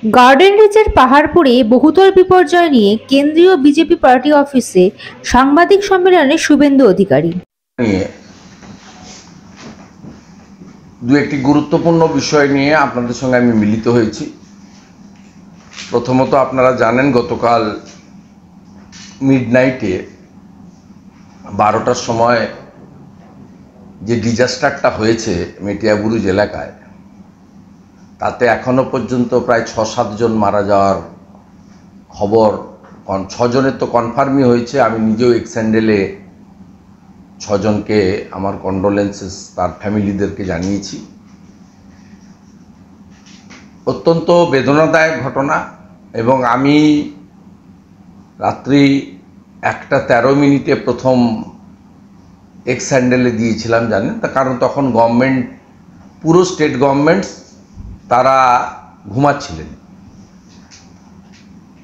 Garden রিচের পাহাড়পুরে বহুতল বিপর্যয় নিয়ে কেন্দ্রীয় বিজেপি পার্টি অফিসে সাংবাদিক সম্মেলনে শুভেন্দু অধিকারী। নিয়ে দু একটি গুরুত্বপূর্ণ বিষয় নিয়ে আপনাদের সঙ্গে আমি মিলিত হয়েছি। প্রথমত আপনারা জানেন গতকাল মিডনাইটে 12টার সময় যে ডিজাস্টারটা হয়েছে মেটিয়াবুরুজ এলাকায়, তাতে এখনো পর্যন্ত প্রায় 6-7 জন মারা যাওয়ার খবর, 6 জনের তো কনফার্মই হয়েছে। আমি নিজেও এক্সহ্যান্ডেলে 6 জনকে আমার কন্ডোলেন্সেস তার ফ্যামিলিদেরকে জানিয়েছি। অত্যন্ত বেদনাদায়ক ঘটনা, এবং আমি রাত্রি 1:13 প্রথম এক্সহ্যান্ডেলে দিয়েছিলাম, জানেন, তার কারণ তখন গভর্নমেন্ট, পুরো স্টেট গভর্নমেন্টস তারা ঘুমাচ্ছিলেন।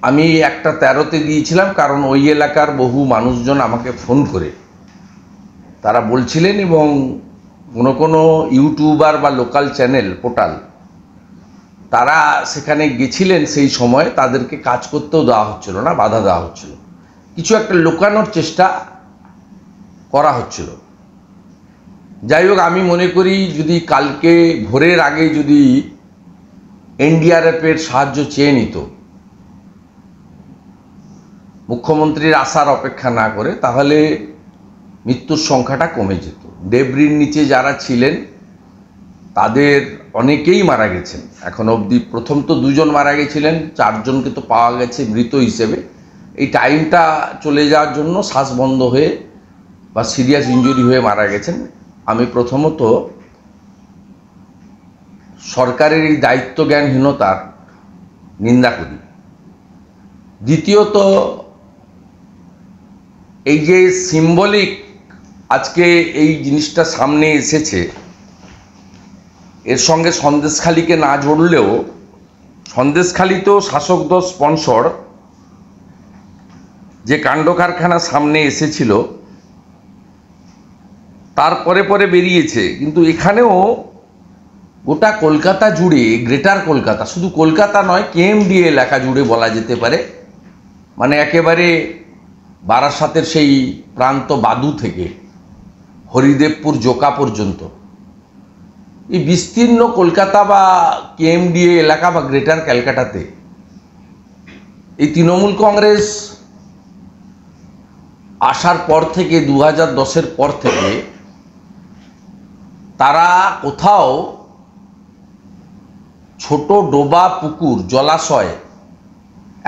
আমি 1:13 দিয়েছিলাম কারণ ওই এলাকার বহু মানুষজন আমাকে ফোন করে তারা বলছিলেন, এবং কোনো ইউটিউবার বা লোকাল চ্যানেল পোর্টাল তারা সেখানে গেছিলেন সেই সময়, তাদেরকে কাজ করতেও দেওয়া হচ্ছিল না, বাধা দেওয়া হচ্ছিল, কিছু একটা লুকানোর চেষ্টা করা হচ্ছিল। যাই হোক, আমি মনে করি যদি কালকে ভোরের আগে যদি এনডিআরএফের সাহায্য চেয়ে নিত, মুখ্যমন্ত্রীর আসার অপেক্ষা না করে, তাহলে মৃত্যুর সংখ্যাটা কমে যেত। ডেবরির নিচে যারা ছিলেন তাদের অনেকেই মারা গেছেন এখন অবধি। প্রথম তো 2 জন মারা গেছিলেন, 4 জনকে তো পাওয়া গেছে মৃত হিসেবে। এই টাইমটা চলে যাওয়ার জন্য শ্বাস বন্ধ হয়ে বা সিরিয়াস ইনজুরি হয়ে মারা গেছেন। আমি প্রথমত সরকারের এই দায়িত্বজ্ঞানহীনতার নিন্দা করি। দ্বিতীয়ত, এই যে সিম্বলিক আজকে এই জিনিসটা সামনে এসেছে, এর সঙ্গে সন্দেশখালীকে না জড়লেও, সন্দেশখালী তো শাসক দল স্পন্সর যে কাণ্ড কারখানা সামনে এসেছিল, তারপরে পরে বেরিয়েছে, কিন্তু এখানেও গোটা কলকাতা জুড়ে, গ্রেটার কলকাতা, শুধু কলকাতা নয়, কেএমডিএ এলাকা জুড়ে বলা যেতে পারে, মানে একেবারে বারাসাতের সেই প্রান্ত বাদু থেকে হরিদেবপুর জোকা পর্যন্ত, এই বিস্তীর্ণ কলকাতা বা কেএমডিএ এলাকা বা গ্রেটার ক্যালকাটাতে এই তৃণমূল কংগ্রেস আসার পর থেকে, 2010-এর পর থেকে তারা কোথাও ছোট ডোবা, পুকুর, জলাশয়,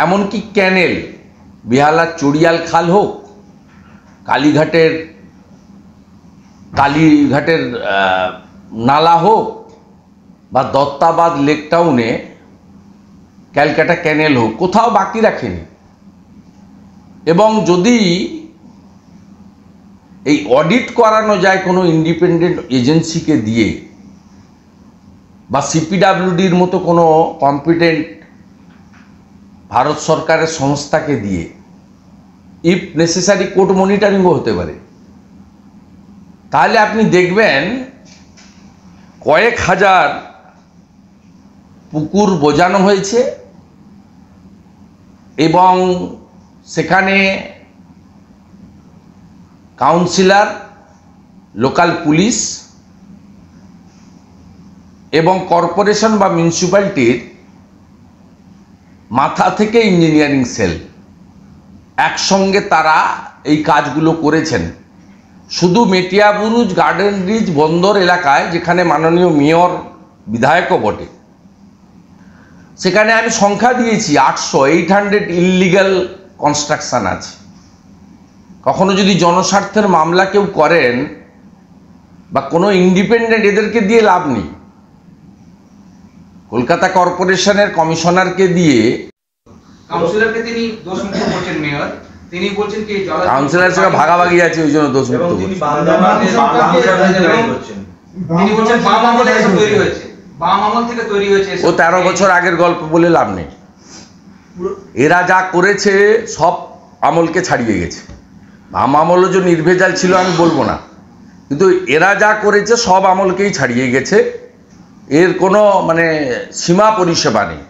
এমনকি ক্যানেল, বেহালার চড়িয়াল খাল হোক, কালীঘাটের নালা হোক, বা দত্তাবাদ লেক টাউনে ক্যালকাটা ক্যানেল হোক, কোথাও বাকি রাখেনি। এবং যদি এই অডিট করানো যায় কোনো ইন্ডিপেন্ডেন্ট এজেন্সিকে দিয়ে, বা সিপিডাব্লিউডির মতো কোনো কম্পিটেন্ট ভারত সরকারের সংস্থাকে দিয়ে, ইফ নেসেসারি কোর্ট মনিটরিংও হতে পারে, তাহলে আপনি দেখবেন কয়েক হাজার পুকুর বোজানো হয়েছে, এবং সেখানে কাউন্সিলর, লোকাল পুলিশ এবং কর্পোরেশন বা মিউনিসিপ্যালিটির মাথা থেকে ইঞ্জিনিয়ারিং সেল একসঙ্গে তারা এই কাজগুলো করেছেন। শুধু মেটিয়াবুরুজ, গার্ডেন রিচ, বন্দর এলাকায়, যেখানে মাননীয় মেয়র বিধায়কও বটে, সেখানে আমি সংখ্যা দিয়েছি 800 ইললিগাল কনস্ট্রাকশন আছে। কখনো যদি জনস্বার্থের মামলা কেউ করেন বা কোনো ইন্ডিপেন্ডেন্ট, এদেরকে দিয়ে লাভ নেই। কলকাতা কর্পোরেশনের কমিশনারকে দিয়ে, কাউন্সিলরকে তিনি দোষমুক্ত করছেন, মেয়র তিনি বলছেন কি কাউন্সিলরের সঙ্গে ভাগাভাগি আছে, ওই জন্য দোষমুক্ত করছেন। তিনি বলছেন বাম আমলে এসব তৈরি হয়েছে, বাম আমল থেকে তৈরি হয়েছে। ও 13 বছর আগের গল্প বলে লাভ নেই। এরা যা করেছে সব আমলকে ছাড়িয়ে গেছে। বাম আমলও যে নির্ভেজাল ছিল আমি বলবো না, কিন্তু এরা যা করেছে সব আমলকেই ছাড়িয়ে গেছে। এর কোনো মানে সীমা পরিষেবা নেই।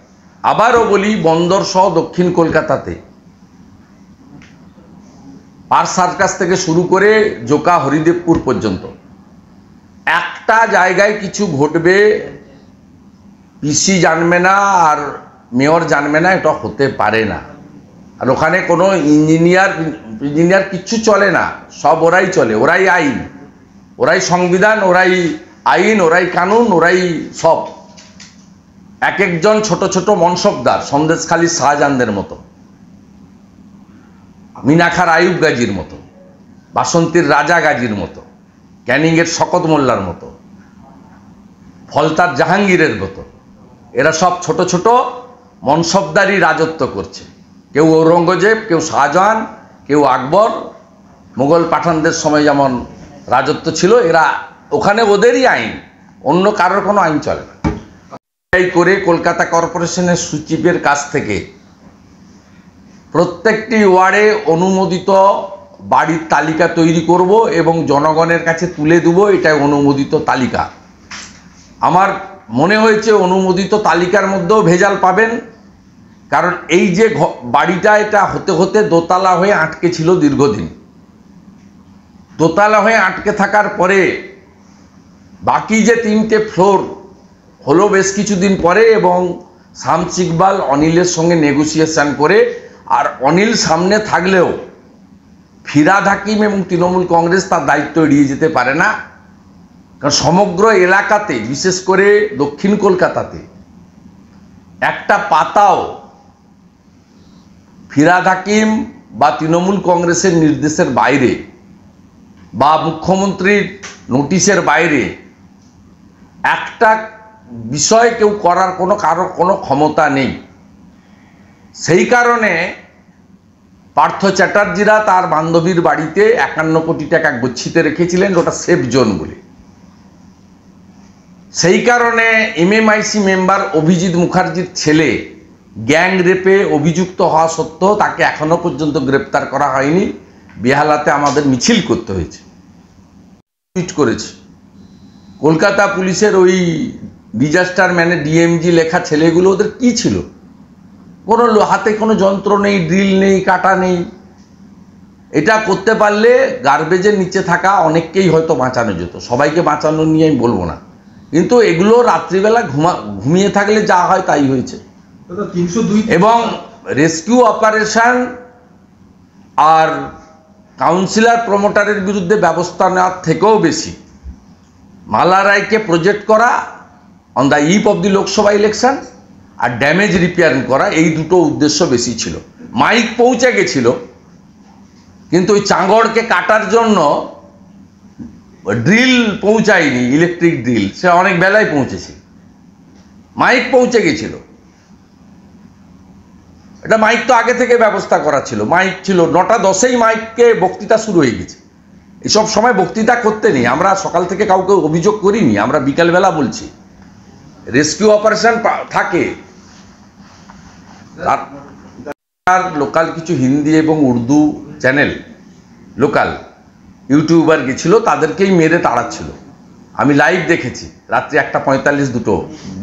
আবারও বলি, বন্দর সহ দক্ষিণ কলকাতাতে পার্ক সার্কাস থেকে শুরু করে জোকা হরিদেবপুর পর্যন্ত একটা জায়গায় কিছু ঘটবে, পিসি জানবে না আর মেয়র জানবে না, এটা হতে পারে না। আর ওখানে কোনো ইঞ্জিনিয়ার কিচ্ছু চলে না, সব ওরাই চলে, ওরাই আইন, ওরাই সংবিধান, ওরাই আইন, ওরাই কানুন, ওরাই সব। এক একজন ছোট ছোট মনসবদার, সন্দেশখালী শাহজাহানদের মতো, মিনাখার আয়ুব গাজীর মতো, বাসন্তীর রাজা গাজীর মতো, ক্যানিংয়ের শকত মোল্লার মতো, ফলতার জাহাঙ্গীরের মতো। এরা সব ছোট ছোট মনসবদারি রাজত্ব করছে। কেউ ঔরঙ্গজেব, কেউ শাহজাহান, কেউ আকবর, মুঘল পাঠানদের সময় যেমন রাজত্ব ছিল, এরা ওখানে ওদেরই আইন, অন্য কারোর কোনো আইন চলে না। এই করে কলকাতা কর্পোরেশনের সচিবের কাছ থেকে প্রত্যেকটি ওয়ার্ডে অনুমোদিত বাড়ির তালিকা তৈরি করব এবং জনগণের কাছে তুলে দেব। এটা অনুমোদিত তালিকা। আমার মনে হয়েছে অনুমোদিত তালিকার মধ্যেও ভেজাল পাবেন, কারণ এই যে বাড়িটা, এটা হতে হতে দোতলা হয়ে আটকে ছিল দীর্ঘদিন। দোতলা হয়ে আটকে থাকার পরে বাকি যে 3টে ফ্লোর হলো বেশ কিছুদিন পরে, এবং শামস ইকবাল অনিলের সঙ্গে নেগোসিয়েশন করে, আর অনিল সামনে থাকলেও ফিরহাদ হাকিম এবং তৃণমূল কংগ্রেস তার দায়িত্ব এড়িয়ে যেতে পারে না। কারণ সমগ্র এলাকাতে, বিশেষ করে দক্ষিণ কলকাতাতে একটা পাতাও ফিরহাদ হাকিম বা তৃণমূল কংগ্রেসের নির্দেশের বাইরে বা মুখ্যমন্ত্রীর নোটিশের বাইরে একটা বিষয় কেউ করার কারো কোনো ক্ষমতা নেই। সেই কারণে পার্থ চ্যাটার্জিরা তার বান্ধবীর বাড়িতে 51 কোটি টাকা গচ্ছিতে রেখেছিলেন, ওটা সেফ জোন বলে। সেই কারণে এমএমআইসি মেম্বার অভিজিৎ মুখার্জির ছেলে গ্যাং রেপে অভিযুক্ত হওয়া সত্ত্বেও তাকে এখনো পর্যন্ত গ্রেপ্তার করা হয়নি। বেহালাতে আমাদের মিছিল করতে হয়েছে। টুইট করেছে কলকাতা পুলিশের ওই ডিজাস্টার ম্যানে ডিএমজি লেখা ছেলেগুলো, ওদের কি ছিল? কোনো হাতে কোনো যন্ত্র নেই, ড্রিল নেই, কাটা নেই। এটা করতে পারলে গার্বেজের নিচে থাকা অনেককেই হয়তো বাঁচানো যেত। সবাইকে বাঁচানো নিয়ে আমি বলবো না, কিন্তু এগুলো রাত্রিবেলা ঘুমিয়ে থাকলে যা হয় তাই হয়েছে। এবং রেস্কিউ অপারেশন আর কাউন্সিলর প্রমোটারের বিরুদ্ধে ব্যবস্থা নেওয়ার থেকেও বেশি মালা রায়কে প্রজেক্ট করা on the eve of the Lok Sabha election আর ড্যামেজ রিপেয়ার করা, এই দুটো উদ্দেশ্য বেশি ছিল। মাইক পৌঁছে গেছিল, কিন্তু ওই চাঙড়কে কাটার জন্য ড্রিল পৌঁছায়নি, ইলেকট্রিক ড্রিল, সে অনেক বেলায় পৌঁছেছে। মাইক পৌঁছে গেছিল, এটা মাইক তো আগে থেকে ব্যবস্থা করা ছিল। মাইক ছিল 9:10 মাইককে বক্তৃতা শুরু হয়ে গেছে। এসব সময় বক্তৃতা করতে নেই। আমরা সকাল থেকে কাউকে অভিযোগ করিনি, আমরা বিকালবেলা বলছি। রেস্কিউ অপারেশন থাকে। আর লোকাল কিছু হিন্দি এবং উর্দু চ্যানেল, লোকাল ইউটিউবার গেছিল, তাদেরকেই মেরে তাড়াচ্ছিল। আমি লাইভ দেখেছি রাত্রি 1:45 2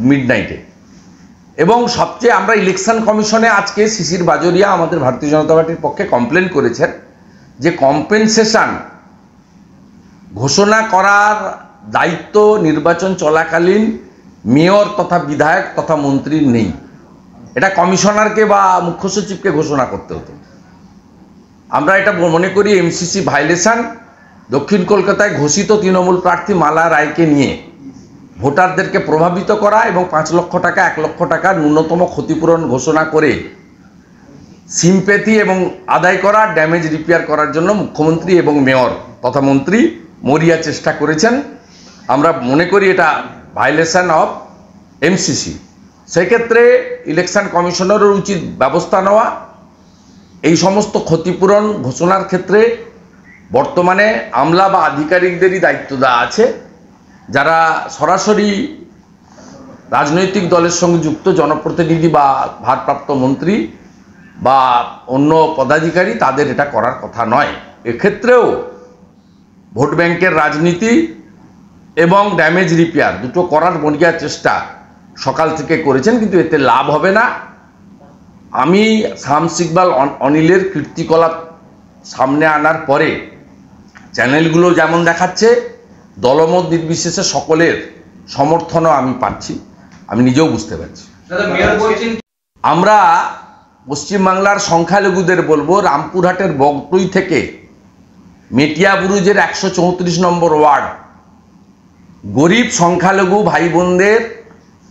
মিডনাইটে। এবং সবচেয়ে আমরা ইলেকশন কমিশনে আজকে শিশির বাজোরিয়া আমাদের ভারতীয় জনতা পার্টির পক্ষে কমপ্লেন করেছেন যে কম্পেনসেশন ঘোষণা করার দায়িত্ব নির্বাচন চলাকালীন মেয়র তথা বিধায়ক তথা মন্ত্রীর নেই। এটা কমিশনারকে বা মুখ্য সচিবকে ঘোষণা করতে হতো। আমরা এটা মনে করি এমসিসি ভাইলেশন। দক্ষিণ কলকাতায় ঘোষিত তৃণমূল প্রার্থী মালা রায়কে নিয়ে ভোটারদেরকে প্রভাবিত করা এবং 5 লক্ষ টাকা 1 লক্ষ টাকার ন্যূনতম ক্ষতিপূরণ ঘোষণা করে সিম্প্যাথি এবং আদায় করা, ড্যামেজ রিপেয়ার করার জন্য মুখ্যমন্ত্রী এবং মেয়র তথা মন্ত্রী মরিয়া চেষ্টা করেছেন। আমরা মনে করি এটা ভাইলেশন অফ এমসিসি। সেক্ষেত্রে ইলেকশন কমিশনারের উচিত ব্যবস্থা নেওয়া। এই সমস্ত ক্ষতিপূরণ ঘোষণার ক্ষেত্রে বর্তমানে আমলা বা আধিকারিকদেরই দায়িত্ব দেওয়া আছে, যারা সরাসরি রাজনৈতিক দলের সঙ্গে যুক্ত জনপ্রতিনিধি বা ভারপ্রাপ্ত মন্ত্রী বা অন্য পদাধিকারী, তাদের এটা করার কথা নয়। এক্ষেত্রেও ভোট ব্যাংকের রাজনীতি এবং ড্যামেজ রিপেয়ার দুটো করার মরিয়া চেষ্টা সকাল থেকে করেছেন, কিন্তু এতে লাভ হবে না। আমি শামস ইকবাল অনিলের কীর্তিকলাপ সামনে আনার পরে চ্যানেলগুলো যেমন দেখাচ্ছে, দলমত নির্বিশেষে সকলের সমর্থনও আমি পাচ্ছি, আমি নিজেও বুঝতে পারছি। দাদা মেয়র বলছেন আমরা পশ্চিমবাংলার সংখ্যালঘুদের বলবো, রামপুরহাটের বগটুই থেকে মেটিয়াবুরুজের 134 নম্বর ওয়ার্ড গরিব সংখ্যালঘু ভাই বোনদের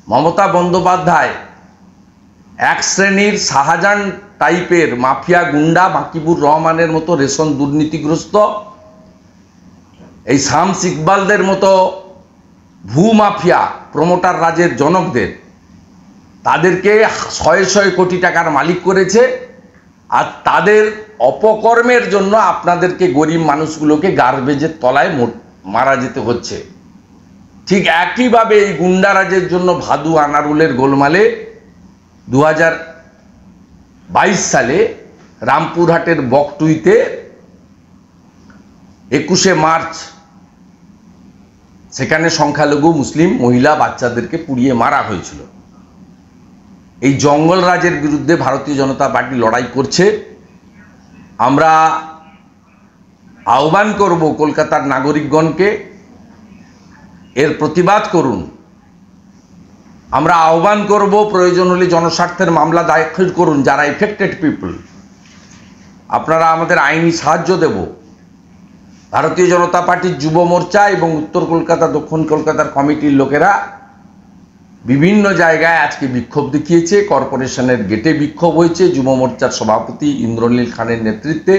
মমতা বন্দ্যোপাধ্যায় এক শ্রেণীর শাহজাহান টাইপের মাফিয়া গুন্ডা মাকিবুর রহমানের মতো রেশন দুর্নীতিগ্রস্ত, এই শামস ইকবালদের মতো ভূ মাফিয়া প্রমোটার রাজের জনকদের, তাদেরকে শয়ে শয়ে কোটি টাকার মালিক করেছে। আর তাদের অপকর্মের জন্য আপনাদেরকে গরিব মানুষগুলোকে গার্বেজের তলায় মারা যেতে হচ্ছে। ঠিক একইভাবে এই গুন্ডারাজের জন্য ভাদু আনারুলের গোলমালে 2022 সালে রামপুরহাটের বকটুইতে 21শে মার্চ সেখানে সংখ্যালঘু মুসলিম মহিলা বাচ্চাদেরকে পুড়িয়ে মারা হয়েছিল। এই জঙ্গল রাজের বিরুদ্ধে ভারতীয় জনতা পার্টি লড়াই করছে। আমরা আহ্বান করব কলকাতার নাগরিকগণকে, এর প্রতিবাদ করুন। আমরা আহ্বান করব প্রয়োজন হলে জনস্বার্থের মামলা দাখিল করুন যারা এফেক্টেড পিপল, আপনারা আমাদের আইনি সাহায্য দেব। ভারতীয় জনতা পার্টির যুব মোর্চা এবং উত্তর কলকাতা দক্ষিণ কলকাতার কমিটির লোকেরা বিভিন্ন জায়গায় আজকে বিক্ষোভ দেখিয়েছে। কর্পোরেশনের গেটে বিক্ষোভ হয়েছে যুব মোর্চার সভাপতি ইন্দ্রনীল খানের নেতৃত্বে,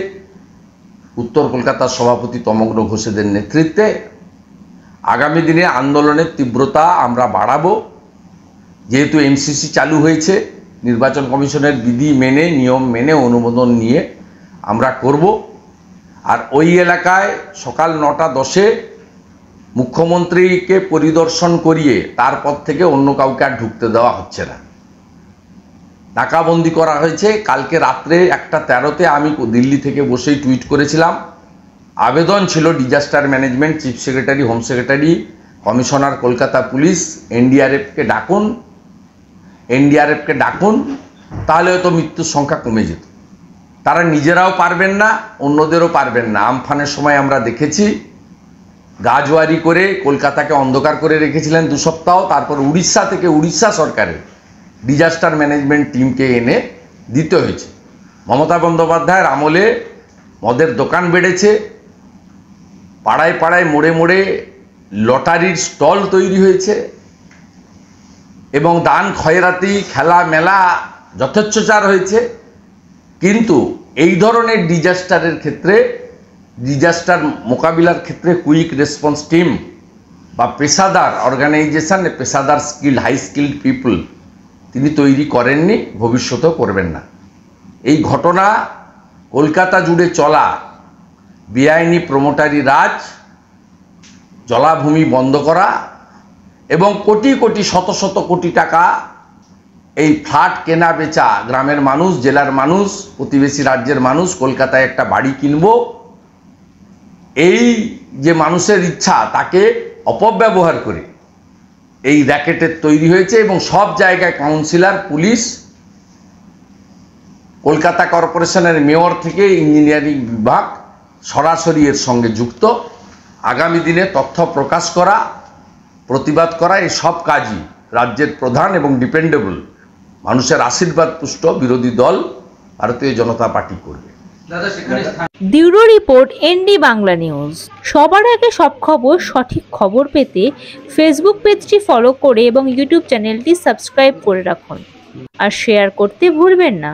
উত্তর কলকাতার সভাপতি তমগ্ন ঘোষেদের নেতৃত্বে। আগামী দিনে আন্দোলনের তীব্রতা আমরা বাড়াবো। যেহেতু এমসিসি চালু হয়েছে, নির্বাচন কমিশনের বিধি মেনে নিয়ম মেনে অনুমোদন নিয়ে আমরা করব। আর ওই এলাকায় সকাল 9:10 মুখ্যমন্ত্রীকে পরিদর্শন করিয়ে তারপর থেকে অন্য কাউকে আর ঢুকতে দেওয়া হচ্ছে না। নাকাবন্দি করা হয়েছে। কালকে রাত্রে 1:13 আমি দিল্লি থেকে বসেই টুইট করেছিলাম, আবেদন ছিল disaster management, chief secretary, home secretary, commissioner Kolkata police, এনডিআরএফকে ডাকুন, তাহলে হয়তো মৃত্যুর সংখ্যা কমে যেত। তারা নিজেরাও পারবেন না, অন্যদেরও পারবেন না। আমফানের সময় আমরা দেখেছি গাজওয়ারি করে কলকাতাকে অন্ধকার করে রেখেছিলেন 2 সপ্তাহ। তারপর উড়িষ্যা থেকে উড়িষ্যা সরকারের ডিজাস্টার ম্যানেজমেন্ট টিমকে এনে দিতে হয়েছে। মমতা বন্দ্যোপাধ্যায়ের আমলে মদের দোকান বেড়েছে, পাড়ায় পাড়ায় মোড়ে মোড়ে লটারির স্টল তৈরি হয়েছে এবং দান খয়রাতি খেলা মেলা যথেচ্ছাচার হয়েছে। কিন্তু এই ধরনের ডিজাস্টারের ক্ষেত্রে, ডিজাস্টার মোকাবিলার ক্ষেত্রে কুইক রেসপন্স টিম বা পেশাদার অর্গানাইজেশন, পেশাদার স্কিল্ড হাই স্কিল্ড পিপল তিনি তৈরি করেননি, ভবিষ্যতেও করবেন না। এই ঘটনা কলকাতা জুড়ে চলা বেআইনি প্রমোটারি রাজ, জলাভূমি বন্ধ করা এবং কোটি কোটি শত শত কোটি টাকা এই ফ্ল্যাট কেনা বেচা, গ্রামের মানুষ, জেলার মানুষ, প্রতিবেশী রাজ্যের মানুষ কলকাতায় একটা বাড়ি কিনব, এই যে মানুষের ইচ্ছা তাকে অপব্যবহার করে এই র্যাকেটের তৈরি হয়েছে। এবং সব জায়গায় কাউন্সিলর, পুলিশ, কলকাতা কর্পোরেশনের মেয়র থেকে ইঞ্জিনিয়ারিং বিভাগ সরাসরি এর সঙ্গে যুক্ত। আগামী দিনে তথ্য প্রকাশ করা, প্রতিবাদ করা, এই সব কাজই রাজ্যের প্রধান এবং ডিপেন্ডেবল মানুষের আশীর্বাদ পুষ্ট বিরোধী দল ভারতীয় জনতা পার্টি করবে। দাদা সেখানে bureau report ND Bangla news. সবার আগে সব খবর, সঠিক খবর পেতে ফেসবুক পেজটি ফলো করে এবং ইউটিউব চ্যানেলটি সাবস্ক্রাইব করে রাখুন আর শেয়ার করতে ভুলবেন না।